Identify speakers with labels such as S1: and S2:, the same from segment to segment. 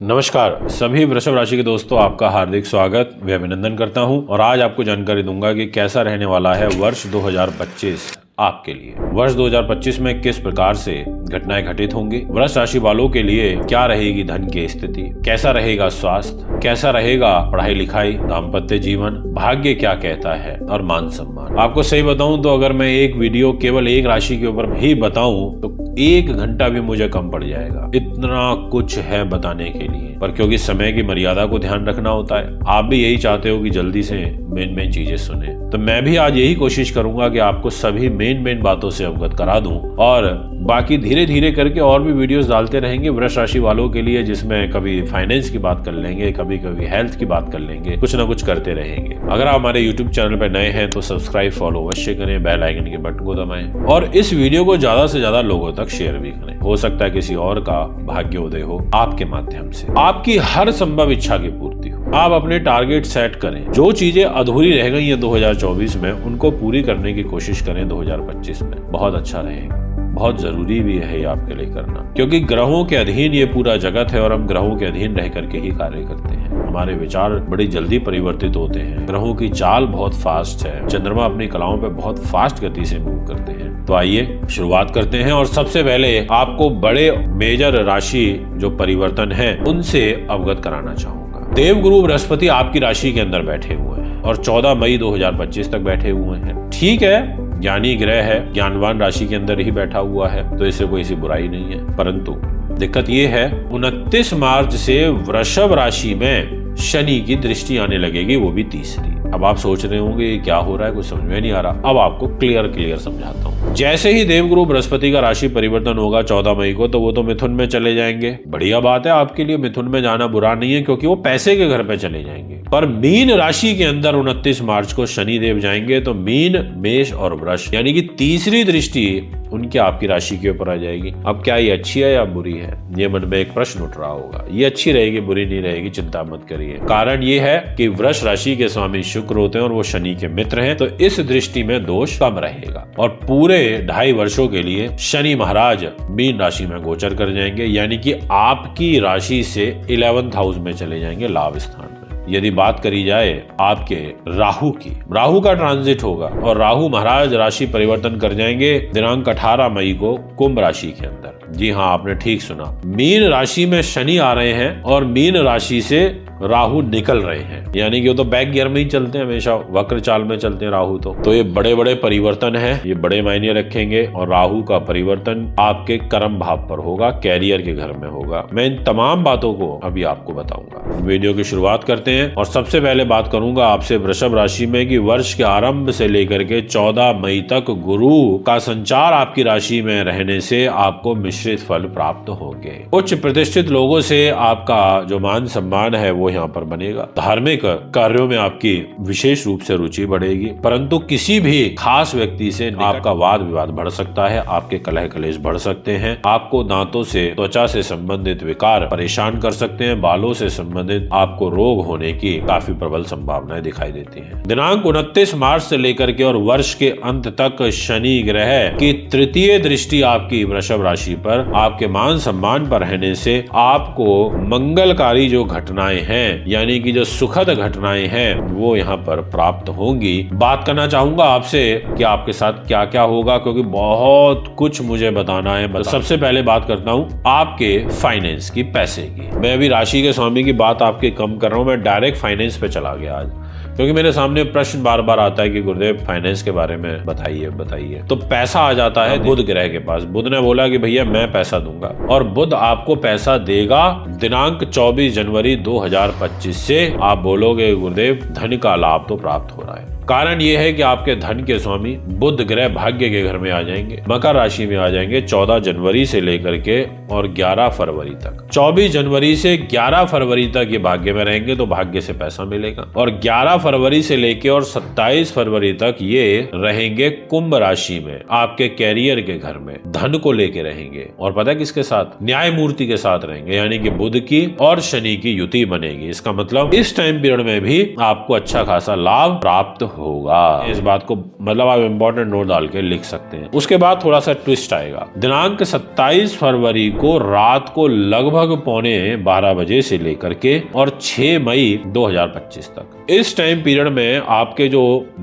S1: नमस्कार सभी वृषभ राशि के दोस्तों, आपका हार्दिक स्वागत व अभिनंदन करता हूं। और आज आपको जानकारी दूंगा कि कैसा रहने वाला है वर्ष 2025 आपके लिए। वर्ष 2025 में किस प्रकार से घटनाएं घटित होंगी, वृष राशि वालों के लिए क्या रहेगी धन की स्थिति, कैसा रहेगा स्वास्थ्य, कैसा रहेगा पढ़ाई लिखाई, दाम्पत्य जीवन, भाग्य क्या कहता है और मान सम्मान। आपको सही बताऊं तो अगर मैं एक वीडियो केवल एक राशि के ऊपर भी बताऊं तो 1 घंटा भी मुझे कम पड़ जाएगा। इतना कुछ है बताने के लिए, पर क्योंकि समय की मर्यादा को ध्यान रखना होता है, आप भी यही चाहते हो कि जल्दी से मेन चीजें सुने, तो मैं भी आज यही कोशिश करूंगा कि आपको सभी मेन बातों से अवगत करा दूं। और बाकी धीरे धीरे करके और भी वीडियोस डालते रहेंगे वृष राशि वालों के लिए, जिसमें कभी फाइनेंस की बात कर लेंगे, कभी कभी हेल्थ की बात कर लेंगे, कुछ ना कुछ करते रहेंगे। अगर आप हमारे यूट्यूब चैनल पर नए हैं तो सब्सक्राइब फॉलो अवश्य करें, बेल आइकन के बटन को दबाएं और इस वीडियो को ज्यादा से ज्यादा लोगों तक शेयर भी करें। हो सकता है किसी और का भाग्योदय हो आपके माध्यम से, आपकी हर संभव इच्छा की पूर्ति हो। आप अपने टारगेट सेट करें, जो चीजें अधूरी रह गई हैं 2024 में उनको पूरी करने की कोशिश करें 2025 में। बहुत अच्छा रहेगा, बहुत जरूरी भी है ये आपके लिए करना, क्योंकि ग्रहों के अधीन ये पूरा जगत है और हम ग्रहों के अधीन रह करके ही कार्य करते हैं। हमारे विचार बड़ी जल्दी परिवर्तित होते हैं, ग्रहों की चाल बहुत फास्ट है, चंद्रमा अपनी कलाओं पे बहुत फास्ट गति से मूव करते हैं। तो आइए शुरुआत करते हैं और सबसे पहले आपको बड़े मेजर राशि जो परिवर्तन है उनसे अवगत कराना चाहूंगा। देवगुरु बृहस्पति आपकी राशि के अंदर बैठे हुए हैं और 14 मई 2025 तक बैठे हुए हैं। ठीक है, ज्ञानी ग्रह है, ज्ञानवान राशि के अंदर ही बैठा हुआ है, तो इससे कोई सी बुराई नहीं है। परंतु दिक्कत ये है 29 मार्च से वृषभ राशि में शनि की दृष्टि आने लगेगी, वो भी तीसरी। अब आप सोच रहे होंगे क्या हो रहा है, कुछ समझ में नहीं आ रहा। अब आपको क्लियर समझाता हूँ। जैसे ही देवगुरु बृहस्पति का राशि परिवर्तन होगा 14 मई को, तो वो तो मिथुन में चले जाएंगे। बढ़िया बात है आपके लिए, मिथुन में जाना बुरा नहीं है, क्योंकि वो पैसे के घर पे चले जाएंगे। पर मीन राशि के अंदर 29 मार्च को शनि देव जाएंगे, तो मीन, मेष और वृष यानी कि तीसरी दृष्टि उनकी आपकी राशि के ऊपर आ जाएगी। अब क्या ये अच्छी है या बुरी है, ये मन में एक प्रश्न उठ रहा होगा। ये अच्छी रहेगी, बुरी नहीं रहेगी, चिंता मत करिए। कारण ये है कि वृष राशि के स्वामी शुक्र होते हैं और वो शनि के मित्र हैं, तो इस दृष्टि में दोष कम रहेगा। और पूरे 2.5 वर्षों के लिए शनि महाराज मीन राशि में गोचर कर जाएंगे, यानी कि आपकी राशि से 11th हाउस में चले जाएंगे, लाभ स्थान में। यदि बात करी जाए आपके राहु की, राहु का ट्रांजिट होगा और राहु महाराज राशि परिवर्तन कर जाएंगे दिनांक 18 मई को कुंभ राशि के अंदर। जी हाँ, आपने ठीक सुना, मीन राशि में शनि आ रहे हैं और मीन राशि से राहु निकल रहे हैं, यानी कि वो तो बैक गियर में ही चलते हैं, हमेशा वक्र चाल में चलते हैं राहु। तो ये बड़े परिवर्तन है, ये बड़े मायने रखेंगे। और राहु का परिवर्तन आपके कर्म भाव पर होगा, कैरियर के घर में होगा। मैं इन तमाम बातों को अभी आपको बताऊंगा। वीडियो की शुरुआत करते हैं और सबसे पहले बात करूंगा आपसे वृषभ राशि में कि वर्ष के आरंभ से लेकर के 14 मई तक गुरु का संचार आपकी राशि में रहने से आपको मिश्रित फल प्राप्त होंगे। उच्च प्रतिष्ठित लोगों से आपका जो मान सम्मान है वो यहाँ पर बनेगा। धार्मिक कार्यों में आपकी विशेष रूप से रुचि बढ़ेगी, परंतु किसी भी खास व्यक्ति से आपका वाद विवाद बढ़ सकता है, आपके कलह कलेश बढ़ सकते हैं। आपको दांतों से, त्वचा से संबंधित विकार परेशान कर सकते हैं। बालों से संबंधित आपको रोग होने की काफी प्रबल संभावनाएं दिखाई देती हैं। दिनांक 29 मार्च से लेकर के और वर्ष के अंत तक शनि ग्रह की तृतीय दृष्टि आपकी वृषभ राशि पर, आपके मान सम्मान पर रहने से आपको मंगलकारी जो घटनाएं हैं, यानी कि जो सुखद घटनाएं हैं, वो यहाँ पर प्राप्त होंगी। बात करना चाहूंगा आपसे कि आपके साथ क्या क्या होगा, क्योंकि बहुत कुछ मुझे बताना है। तो सबसे पहले बात करता हूँ आपके फाइनेंस की, पैसे की। मैं अभी राशि के स्वामी की बात आपके कम कर रहा हूँ, मैं डायरेक्ट फाइनेंस पे चला गया आज, क्योंकि मेरे सामने प्रश्न बार बार आता है कि गुरुदेव फाइनेंस के बारे में बताइए। तो पैसा आ जाता है बुध ग्रह के पास। बुध ने बोला कि भैया मैं पैसा दूंगा, और बुध आपको पैसा देगा दिनांक 24 जनवरी 2025 से। आप बोलोगे गुरुदेव धन का लाभ तो प्राप्त हो रहा है। कारण ये है कि आपके धन के स्वामी बुध ग्रह भाग्य के घर में आ जाएंगे, मकर राशि में आ जाएंगे 14 जनवरी से लेकर के और 11 फरवरी तक। 24 जनवरी से 11 फरवरी तक ये भाग्य में रहेंगे, तो भाग्य से पैसा मिलेगा। और 11 फरवरी से लेके और 27 फरवरी तक ये रहेंगे कुंभ राशि में, आपके कैरियर के घर में धन को लेके रहेंगे। और पता है किसके साथ? न्याय मूर्ति के साथ रहेंगे, यानी कि बुध की और शनि की युति बनेगी। इसका मतलब इस टाइम पीरियड में भी आपको अच्छा खासा लाभ प्राप्त होगा। इस बात को मतलब आप इंपॉर्टेंट नोट डाल के लिख सकते हैं। उसके बाद थोड़ा सा ट्विस्ट आएगा। दिनांक 27 फरवरी को रात को लगभग 11:15 बजे से लेकर के और 6 मई 2025 तक, इस टाइम पीरियड में आपके जो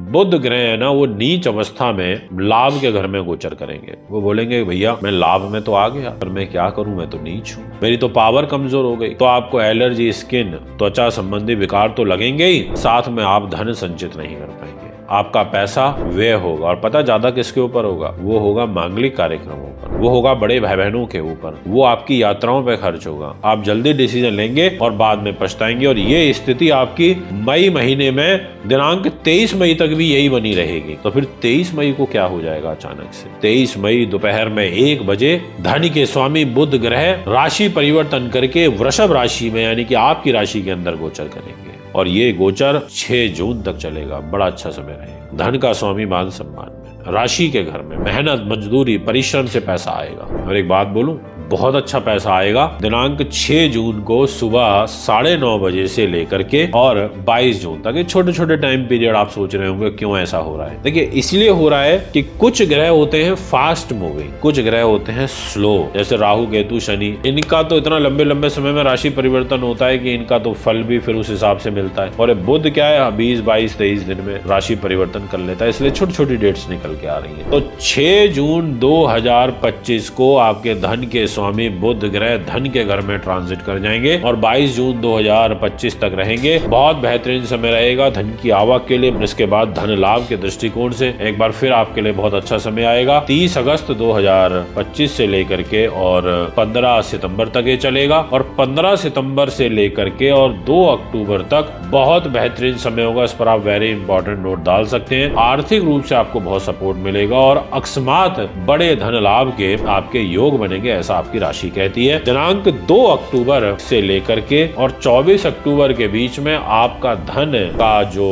S1: बुध ग्रह है ना, वो नीच अवस्था में लाभ के घर में गोचर करेंगे। वो बोलेंगे भैया मैं लाभ में तो आ गया, पर मैं क्या करूं, मैं तो नीच हूं, मेरी तो पावर कमजोर हो गई। तो आपको एलर्जी, स्किन, त्वचा संबंधी विकार तो लगेंगे ही, साथ में आप धन संचित नहीं कर पाएंगे। आपका पैसा व्यय होगा, और पता ज्यादा किसके ऊपर होगा, वो होगा मांगलिक कार्यक्रमों पर, वो होगा बड़े भाई बहनों के ऊपर, वो आपकी यात्राओं पे खर्च होगा। आप जल्दी डिसीजन लेंगे और बाद में पछताएंगे। और ये स्थिति आपकी मई महीने में दिनांक 23 मई तक भी यही बनी रहेगी। तो फिर 23 मई को क्या हो जाएगा अचानक से? 23 मई दोपहर में 1 बजे धन के स्वामी बुध ग्रह राशि परिवर्तन करके वृषभ राशि में, यानी कि आपकी राशि के अंदर गोचर करेंगे। और ये गोचर 6 जून तक चलेगा। बड़ा अच्छा समय रहेगा। धन का स्वामी मान सम्मान में, राशि के घर में मेहनत, मजदूरी, परिश्रम से पैसा आएगा। और एक बात बोलूं, बहुत अच्छा पैसा आएगा। दिनांक 6 जून को सुबह 9:30 बजे से लेकर के और 22 जून तक। ये छोटे छोटे टाइम पीरियड आप सोच रहे होंगे क्यों ऐसा हो रहा है। देखिए, इसलिए हो रहा है कि कुछ ग्रह होते हैं फास्ट मूविंग, कुछ ग्रह होते हैं स्लो, जैसे राहु, केतु, शनि। इनका तो इतना लंबे लंबे समय में राशि परिवर्तन होता है कि इनका तो फल भी फिर उस हिसाब से मिलता है। और बुध क्या है, 20, 22, 23 दिन में राशि परिवर्तन कर लेता है, इसलिए छोटी छोटी डेट्स निकल के आ रही है। तो 6 जून 2025 को आपके धन के स्वामी बुध ग्रह धन के घर में ट्रांजिट कर जाएंगे और 22 जून 2025 तक रहेंगे। बहुत बेहतरीन समय रहेगा धन की आवक के लिए। इसके बाद धन लाभ के दृष्टिकोण से एक बार फिर आपके लिए बहुत अच्छा समय आएगा। 30 अगस्त 2025 से लेकर के और 15 सितंबर तक ये चलेगा। और 15 सितंबर से लेकर के और 2 अक्टूबर तक बहुत बेहतरीन समय होगा। इस पर आप वेरी इंपॉर्टेंट नोट डाल सकते हैं। आर्थिक रूप से आपको बहुत सपोर्ट मिलेगा और अकस्मात बड़े धन लाभ के आपके योग बनेंगे, ऐसा आपकी राशि कहती है। दिनांक 2 अक्टूबर से लेकर के और 24 अक्टूबर के बीच में आपका धन का जो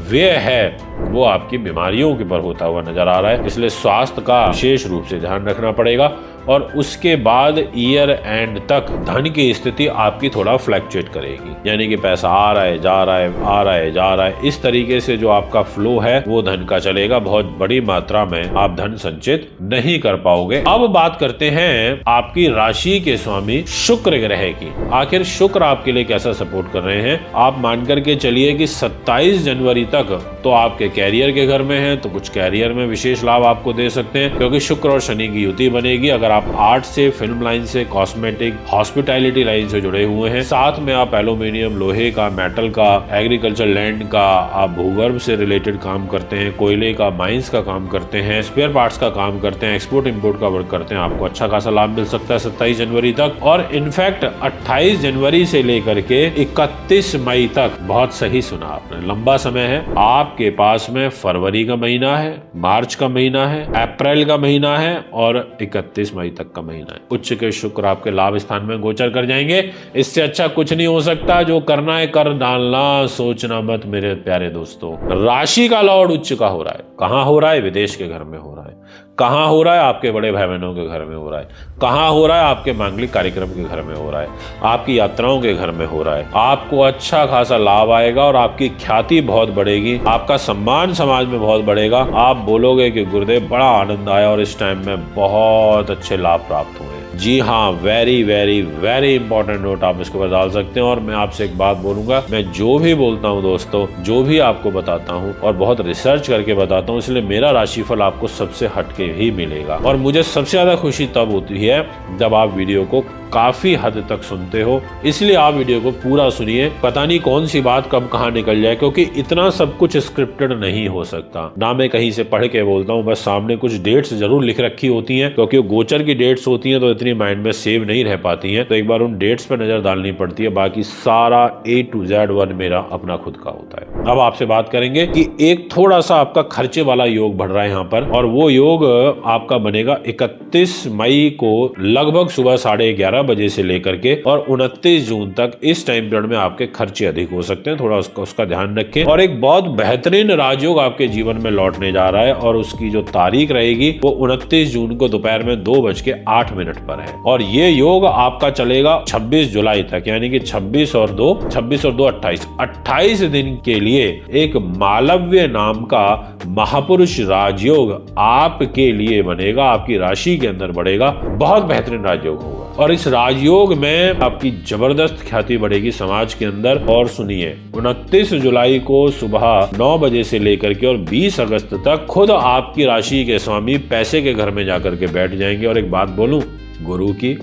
S1: व्यय है वो आपकी बीमारियों के ऊपर होता हुआ नजर आ रहा है, इसलिए स्वास्थ्य का विशेष रूप से ध्यान रखना पड़ेगा। और उसके बाद ईयर एंड तक धन की स्थिति आपकी थोड़ा फ्लक्चुएट करेगी, यानी कि पैसा आ रहा है, जा रहा है, आ रहा है, जा रहा है। इस तरीके से जो आपका फ्लो है वो धन का चलेगा। बहुत बड़ी मात्रा में आप धन संचित नहीं कर पाओगे। अब बात करते हैं आपकी राशि के स्वामी शुक्र ग्रह की। आखिर शुक्र आपके लिए कैसा सपोर्ट कर रहे हैं? आप मान करके चलिए कि 27 जनवरी तक तो आपके कैरियर के घर में है, तो कुछ कैरियर में विशेष लाभ आपको दे सकते हैं, क्योंकि शुक्र और शनि की युति बनेगी। अगर आप आर्ट से, फिल्म लाइन से, कॉस्मेटिक, हॉस्पिटैलिटी लाइन से जुड़े हुए हैं, साथ में आप एल्यूमिनियम, लोहे का, मेटल का, एग्रीकल्चर लैंड का, आप भूगर्भ से रिलेटेड काम करते हैं, कोयले का, माइंस का काम करते हैं, स्पेयर पार्ट्स का काम करते हैं, एक्सपोर्ट इंपोर्ट का वर्क करते हैं, आपको अच्छा खासा लाभ मिल सकता है 27 जनवरी तक। और इनफैक्ट 28 जनवरी से लेकर के 31 मई तक, बहुत सही सुना आपने, लंबा समय है। आपके पास में फरवरी का महीना है, मार्च का महीना है, अप्रैल का महीना है और 31 मई तक का महीना है। उच्च के शुक्र आपके लाभ स्थान में गोचर कर जाएंगे। इससे अच्छा कुछ नहीं हो सकता। जो करना है कर डालना, सोचना मत मेरे प्यारे दोस्तों। राशि का लॉर्ड उच्च का हो रहा है। कहां हो रहा है? विदेश के घर में हो रहा है। कहां हो रहा है? आपके बड़े भाई बहनों के घर में हो रहा है। कहां हो रहा है? आपके मांगलिक कार्यक्रम के घर में हो रहा है, आपकी यात्राओं के घर में हो रहा है। आपको अच्छा खासा लाभ आएगा और आपकी ख्याति बहुत बढ़ेगी, आपका सम्मान समाज में बहुत बढ़ेगा। आप बोलोगे कि गुरुदेव बड़ा आनंद आया और इस टाइम में बहुत अच्छे लाभ प्राप्त हुए। जी हाँ, very very very important note आप इसको ऊपर डाल सकते हैं। और मैं आपसे एक बात बोलूंगा, मैं जो भी बोलता हूँ दोस्तों, जो भी आपको बताता हूँ और बहुत रिसर्च करके बताता हूँ, इसलिए मेरा राशिफल आपको सबसे हटके ही मिलेगा। और मुझे सबसे ज्यादा खुशी तब होती है जब आप वीडियो को काफी हद तक सुनते हो, इसलिए आप वीडियो को पूरा सुनिए। पता नहीं कौन सी बात कब कहाँ निकल जाए, क्योंकि इतना सब कुछ स्क्रिप्टेड नहीं हो सकता। ना मैं कहीं से पढ़ के बोलता हूँ, बस सामने कुछ डेट्स जरूर लिख रखी होती हैं, क्योंकि गोचर की डेट्स होती हैं तो इतनी माइंड में सेव नहीं रह पाती हैं, तो एक बार उन डेट्स पर नजर डालनी पड़ती है। बाकी सारा A to Z 1 मेरा अपना खुद का होता है। अब आपसे बात करेंगे कि एक थोड़ा सा आपका खर्चे वाला योग बढ़ रहा है यहाँ पर, और वो योग आपका बनेगा 31 मई को लगभग सुबह 11:30 11 बजे से लेकर के और 29 जून तक इस टाइम पीरियड में आपके खर्चे अधिक हो सकते हैं, थोड़ा उसका ध्यान रखें। और एक बहुत बेहतरीन राजयोग आपके जीवन में लौटने जा रहा है और उसकी जो तारीख रहेगी वो 29 जून को दोपहर में 2:08 पर है और ये योग आपका चलेगा 26 जुलाई तक, यानी कि 26 और 2 28 दिन के लिए एक मालव्य नाम का महापुरुष राजयोग आपके लिए बनेगा, आपकी राशि के अंदर बढ़ेगा। बहुत बेहतरीन राजयोग होगा और इस राजयोग में आपकी जबरदस्त ख्याति बढ़ेगी समाज के अंदर। और सुनिए, 29 जुलाई को सुबह 9 बजे से लेकर के और 20 अगस्त तक खुद आपकी राशि के स्वामी पैसे के घर में जाकर के बैठ जाएंगे। और एक बात बोलूं, गुरु की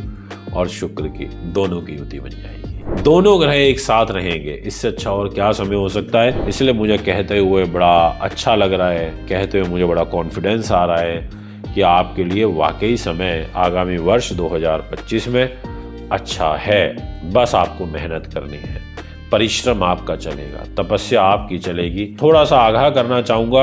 S1: और शुक्र की दोनों की युति बन जाएगी, दोनों ग्रह एक साथ रहेंगे। इससे अच्छा और क्या समय हो सकता है। इसलिए मुझे कहते हुए बड़ा अच्छा लग रहा है, कहते हुए मुझे बड़ा कॉन्फिडेंस आ रहा है कि आपके लिए वाकई समय आगामी वर्ष 2025 में अच्छा है। बस आपको मेहनत करनी है, परिश्रम आपका चलेगा, तपस्या आपकी चलेगी। थोड़ा सा आगाह करना चाहूँगा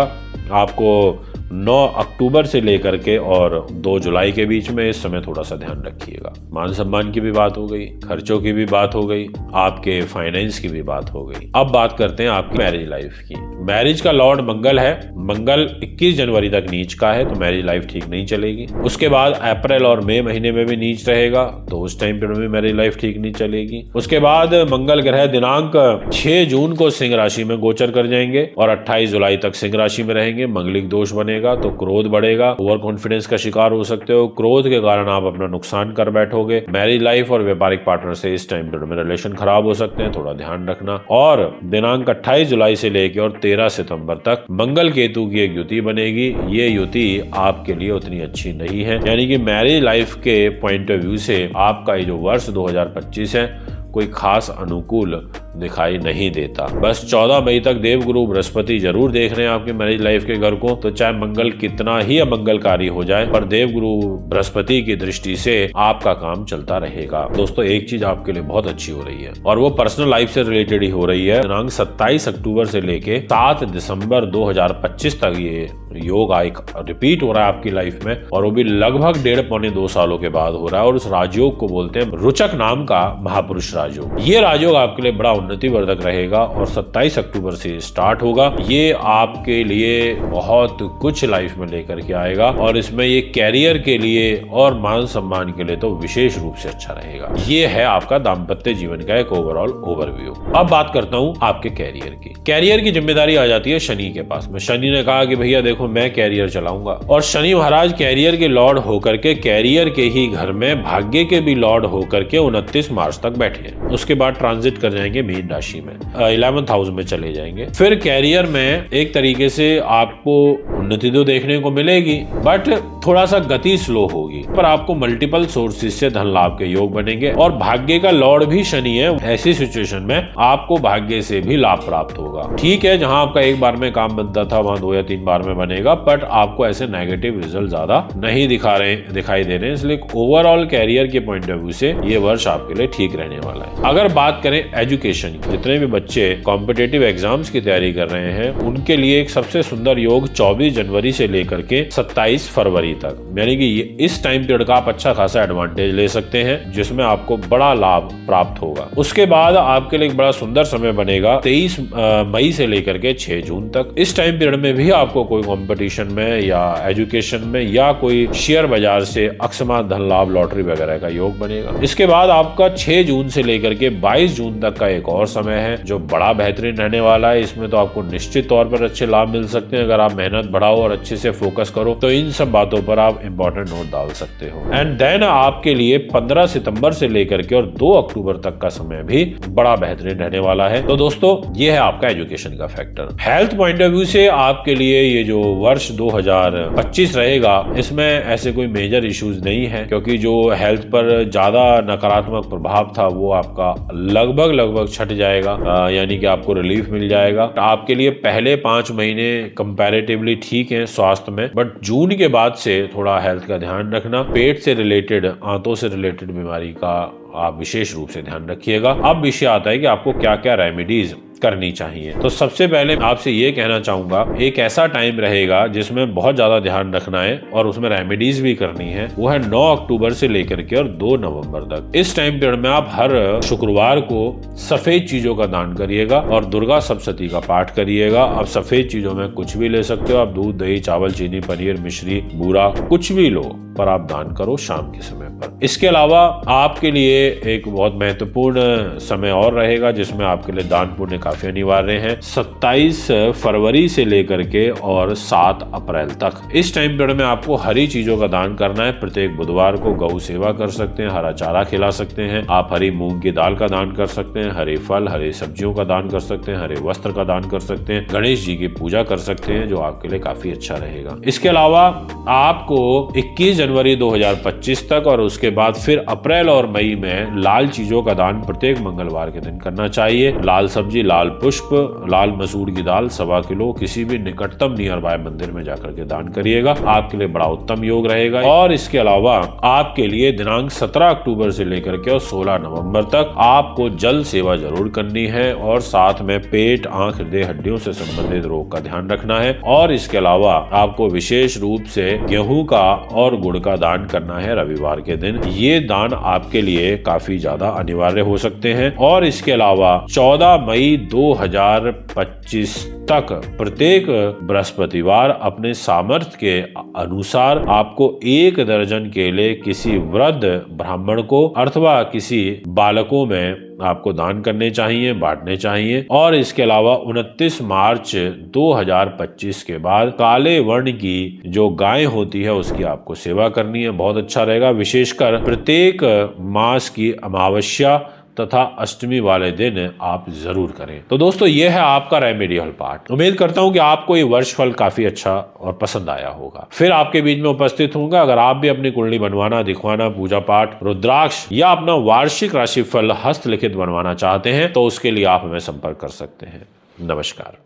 S1: आपको, 9 अक्टूबर से लेकर के और 2 जुलाई के बीच में इस समय थोड़ा सा ध्यान रखिएगा। मान सम्मान की भी बात हो गई, खर्चों की भी बात हो गई, आपके फाइनेंस की भी बात हो गई। अब बात करते हैं आपकी मैरिज लाइफ की। मैरिज का लॉर्ड मंगल है, मंगल 21 जनवरी तक नीच का है, तो मैरिज लाइफ ठीक नहीं चलेगी। उसके बाद अप्रैल और मई महीने में भी नीच रहेगा, तो उस टाइम पर भी मैरिज लाइफ ठीक नहीं चलेगी। उसके बाद मंगल ग्रह दिनांक 6 जून को सिंह राशि में गोचर कर जाएंगे और 28 जुलाई तक सिंह राशि में रहेंगे। मंगलिक दोष बनेगा तो क्रोध बढ़ेगा, ओवर कॉन्फिडेंस का शिकार हो सकते हो, क्रोध के कारण आप अपना नुकसान कर बैठोगे। मैरिज लाइफ और व्यापारिक पार्टनर से इस टाइम पीरियड में रिलेशन खराब हो सकते हैं, थोड़ा ध्यान रखना। और दिनांक 28 जुलाई से लेकर और 13 सितंबर तक मंगल केतु की एक युति बनेगी। ये युति आपके लिए उतनी अच्छी नहीं है, यानी कि मैरिज लाइफ के पॉइंट ऑफ व्यू से आपका ये जो वर्ष 2025 है कोई खास अनुकूल दिखाई नहीं देता। बस 14 मई तक देवगुरु बृहस्पति जरूर देख रहे हैं आपके मैरिज लाइफ के घर को, तो चाहे मंगल कितना ही अमंगलकारी हो जाए पर देवगुरु बृहस्पति की दृष्टि से आपका काम चलता रहेगा। दोस्तों, एक चीज आपके लिए बहुत अच्छी हो रही है और वो पर्सनल लाइफ से रिलेटेड ही हो रही है। दिनांक 27 अक्टूबर से लेके 7 दिसंबर 2025 तक ये योग एक रिपीट हो रहा है आपकी लाइफ में और वो भी लगभग 1.5-2 सालों के बाद हो रहा है। और उस राजयोग को बोलते हैं रुचक नाम का महापुरुष राजयोग। ये राजयोग आपके लिए बड़ा उन्नति वर्धक रहेगा और 27 अक्टूबर से स्टार्ट होगा। ये आपके लिए बहुत कुछ लाइफ में लेकर के आएगा और इसमें ये कैरियर के लिए और मान सम्मान के लिए तो विशेष रूप से अच्छा रहेगा। ये है आपका दाम्पत्य जीवन का एक ओवरऑल ओवरव्यू। अब बात करता हूँ आपके कैरियर की। कैरियर की जिम्मेदारी आ जाती है शनि के पास में। शनि ने कहा कि भैया देखो, मैं कैरियर चलाऊंगा और शनि महाराज कैरियर के लॉर्ड होकर के कैरियर के ही घर में भाग्य के भी लॉर्ड होकर के 29 मार्च तक बैठे हैं। उसके बाद ट्रांजिट कर जाएंगे मीन राशि में, 11th हाउस में चले जाएंगे। फिर कैरियर में एक तरीके से आपको उन्नति तो देखने को मिलेगी बट थोड़ा सा गति स्लो होगी, पर आपको मल्टीपल सोर्सेज से धन लाभ के योग बनेंगे और भाग्य का लॉर्ड भी शनि है। ऐसी सिचुएशन में आपको भाग्य से भी लाभ प्राप्त होगा। ठीक है, जहां आपका एक बार में काम बनता था वहां 2 या 3 बार में बनेगा, बट आपको ऐसे नेगेटिव रिजल्ट ज्यादा नहीं दिखाई दे रहे हैं। इसलिए ओवरऑल कैरियर के पॉइंट ऑफ व्यू से ये वर्ष आपके लिए ठीक रहने वाला है। अगर बात करें एजुकेशन की, जितने भी बच्चे कॉम्पिटिटिव एग्जाम्स की तैयारी कर रहे हैं उनके लिए एक सबसे सुंदर योग 24 जनवरी से लेकर के 27 फरवरी तक, यानी कि इस टाइम पीरियड का आप अच्छा खासा एडवांटेज ले सकते हैं जिसमें आपको बड़ा लाभ प्राप्त होगा। उसके बाद आपके लिए एक बड़ा सुंदर समय बनेगा 23 मई से लेकर के 6 जून तक। इस टाइम पीरियड में भी आपको कोई कंपटीशन में या एजुकेशन में या कोई शेयर बाजार से अकस्मात धन लाभ लॉटरी वगैरह का योग बनेगा। इसके बाद आपका 6 जून से लेकर के 22 जून तक का एक और समय है जो बड़ा बेहतरीन रहने वाला है। इसमें तो आपको निश्चित तौर पर अच्छे लाभ मिल सकते हैं। अगर आप मेहनत बढ़ाओ और अच्छे से फोकस करो तो इन सब बातों पर आप इंपॉर्टेंट नोट डाल सकते हो। एंड देन आपके लिए 15 सितंबर से लेकर के और 2 अक्टूबर तक का समय भी बड़ा बेहतरीन रहने वाला है। तो दोस्तों, ये है आपका एजुकेशन का factor. Health point of view से आपके लिए ये जो वर्ष 2025 रहेगा इसमें ऐसे कोई मेजर इश्यूज नहीं है, क्योंकि जो हेल्थ पर ज्यादा नकारात्मक प्रभाव था वो आपका लगभग छट जाएगा, यानी कि आपको रिलीफ मिल जाएगा। आपके लिए पहले 5 महीने कंपैरेटिवली ठीक है स्वास्थ्य में, बट जून के बाद से थोड़ा हेल्थ का ध्यान रखना। पेट से रिलेटेड, आंतों से रिलेटेड बीमारी का आप विशेष रूप से ध्यान रखिएगा। अब विषय आता है कि आपको क्या क्या रेमेडीज करनी चाहिए। तो सबसे पहले आपसे ये कहना चाहूंगा, एक ऐसा टाइम रहेगा जिसमें बहुत ज्यादा ध्यान रखना है और उसमें रेमेडीज भी करनी है, वो है 9 अक्टूबर से लेकर के और 2 नवंबर तक। इस टाइम पीरियड में आप हर शुक्रवार को सफेद चीजों का दान करिएगा और दुर्गा सप्तशती का पाठ करिएगा। आप सफेद चीजों में कुछ भी ले सकते हो, आप दूध, दही, चावल, चीनी, पनीर, मिश्री, बूरा, कुछ भी लो, पर आप दान करो शाम के समय पर। इसके अलावा आपके लिए एक बहुत महत्वपूर्ण समय और रहेगा जिसमें आपके लिए दान पुण्य काफी अनिवार्य है। 27 फरवरी से लेकर के और 7 अप्रैल तक इस टाइम पीरियड में आपको हरी चीजों का दान करना है। प्रत्येक बुधवार को गौ सेवा कर सकते हैं, हरा चारा खिला सकते हैं, आप हरी मूंग की दाल का दान कर सकते हैं, हरे फल, हरी सब्जियों का दान कर सकते हैं, हरे वस्त्र का दान कर सकते हैं, गणेश जी की पूजा कर सकते हैं, जो आपके लिए काफी अच्छा रहेगा। इसके अलावा आपको 21 जनवरी 2025 तक और उसके बाद फिर अप्रैल और मई में लाल चीजों का दान प्रत्येक मंगलवार के दिन करना चाहिए। लाल सब्जी, लाल पुष्प, लाल मसूर की दाल 1.25 किलो किसी भी निकटतम नियर बाय मंदिर में जाकर के दान करिएगा, आपके लिए बड़ा उत्तम योग रहेगा। और इसके अलावा आपके लिए दिनांक 17 अक्टूबर से लेकर के और 16 नवंबर तक आपको जल सेवा जरूर करनी है और साथ में पेट, आंख, हृदय, हड्डियों से संबंधित रोग का ध्यान रखना है। और इसके अलावा आपको विशेष रूप से गेहूं का और गुड़ का दान करना है रविवार के दिन। ये दान आपके लिए काफी ज्यादा अनिवार्य हो सकते हैं। और इसके अलावा 14 मई 2025 तक प्रत्येक बृहस्पतिवार अपने सामर्थ्य के अनुसार आपको 1 दर्जन केले किसी वृद्ध ब्राह्मण को अथवा किसी बालकों में आपको दान करने चाहिए, बांटने चाहिए। और इसके अलावा 29 मार्च 2025 के बाद काले वर्ण की जो गाय होती है उसकी आपको सेवा करनी है, बहुत अच्छा रहेगा। विशेषकर प्रत्येक मास की अमावस्या तथा अष्टमी वाले दिन आप जरूर करें। तो दोस्तों, ये है आपका रेमेडियल पार्ट। उम्मीद करता हूं कि आपको ये वर्ष फल काफी अच्छा और पसंद आया होगा। फिर आपके बीच में उपस्थित होऊंगा। अगर आप भी अपनी कुंडली बनवाना, दिखवाना, पूजा पाठ, रुद्राक्ष या अपना वार्षिक राशिफल हस्तलिखित बनवाना चाहते हैं तो उसके लिए आप हमें संपर्क कर सकते हैं। नमस्कार।